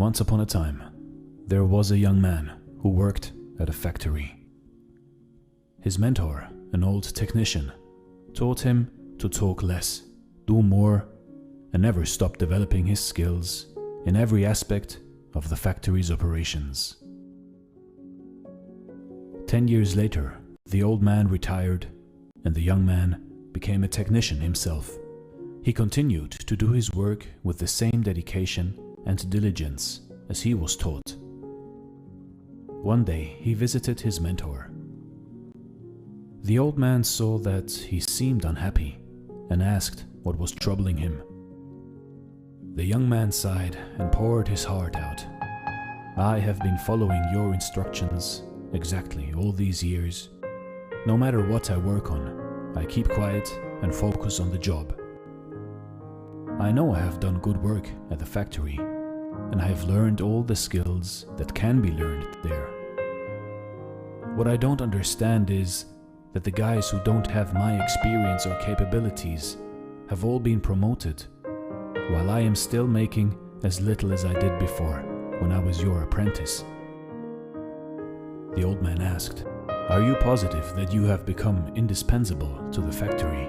Once upon a time, there was a young man who worked at a factory. His mentor, an old technician, taught him to talk less, do more, and never stop developing his skills in every aspect of the factory's operations. 10 years later, the old man retired and the young man became a technician himself. He continued to do his work with the same dedication and diligence as he was taught. One day he visited his mentor. The old man saw that he seemed unhappy and asked what was troubling him. The young man sighed and poured his heart out. "I have been following your instructions exactly all these years. No matter what I work on, I keep quiet and focus on the job. I know I have done good work at the factory, and I have learned all the skills that can be learned there. What I don't understand is that the guys who don't have my experience or capabilities have all been promoted, while I am still making as little as I did before when I was your apprentice." The old man asked, "Are you positive that you have become indispensable to the factory?"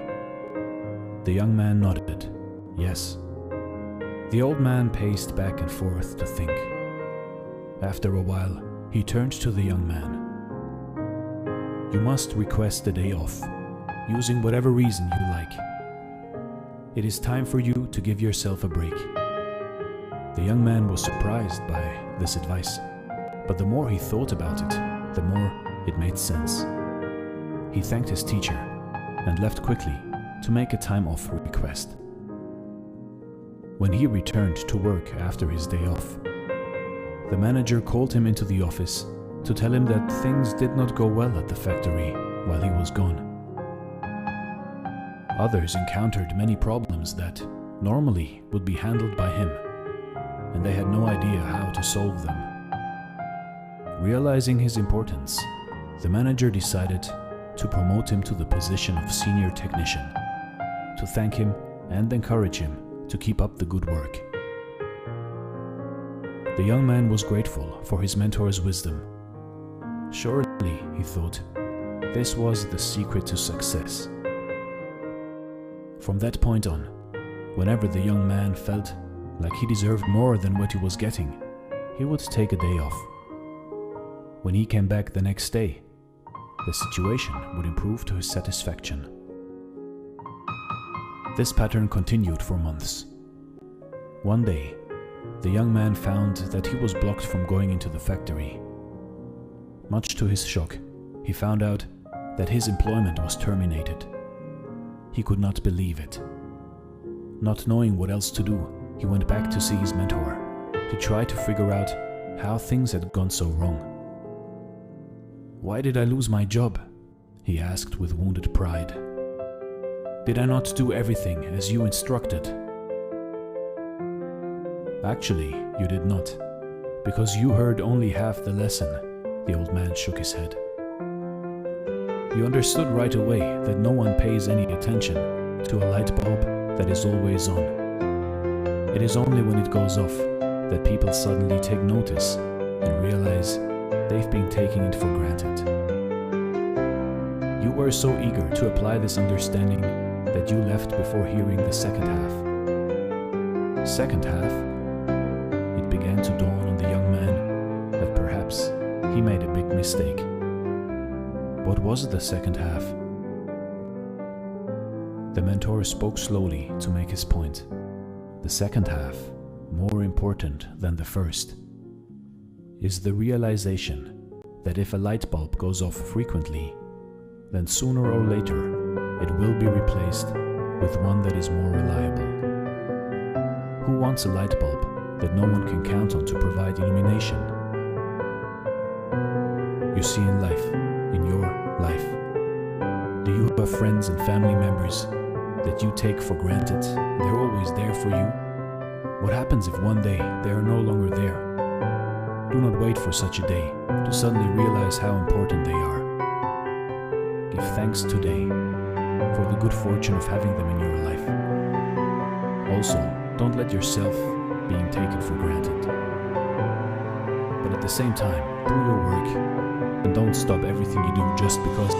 The young man nodded, "Yes." The old man paced back and forth to think. After a while, he turned to the young man. "You must request a day off, using whatever reason you like. It is time for you to give yourself a break." The young man was surprised by this advice, but the more he thought about it, the more it made sense. He thanked his teacher and left quickly to make a time off request. When he returned to work after his day off, the manager called him into the office to tell him that things did not go well at the factory while he was gone. Others encountered many problems that normally would be handled by him, and they had no idea how to solve them. Realizing his importance, the manager decided to promote him to the position of senior technician, to thank him and encourage him to keep up the good work. The young man was grateful for his mentor's wisdom. Surely, he thought, this was the secret to success. From that point on, whenever the young man felt like he deserved more than what he was getting, he would take a day off. When he came back the next day, the situation would improve to his satisfaction. This pattern continued for months. One day, the young man found that he was blocked from going into the factory. Much to his shock, he found out that his employment was terminated. He could not believe it. Not knowing what else to do, he went back to see his mentor to try to figure out how things had gone so wrong. "Why did I lose my job?" he asked with wounded pride. "Did I not do everything as you instructed?" "Actually, you did not, because you heard only half the lesson," the old man shook his head. "You understood right away that no one pays any attention to a light bulb that is always on. It is only when it goes off that people suddenly take notice and realize they've been taking it for granted. You were so eager to apply this understanding that you left before hearing the second half. Second half? It began to dawn on the young man that perhaps he made a big mistake. What was the second half? The mentor spoke slowly to make his point. The second half, more important than the first, is the realization that if a light bulb goes off frequently, then sooner or later it will be replaced with one that is more reliable. Who wants a light bulb that no one can count on to provide illumination? You see, in life, in your life, do you have friends and family members that you take for granted? They're always there for you. What happens if one day they are no longer there? Do not wait for such a day to suddenly realize how important they are. Give thanks today for the good fortune of having them in your life. Also, don't let yourself being taken for granted. at the same time, do your work and don't stop everything you do just because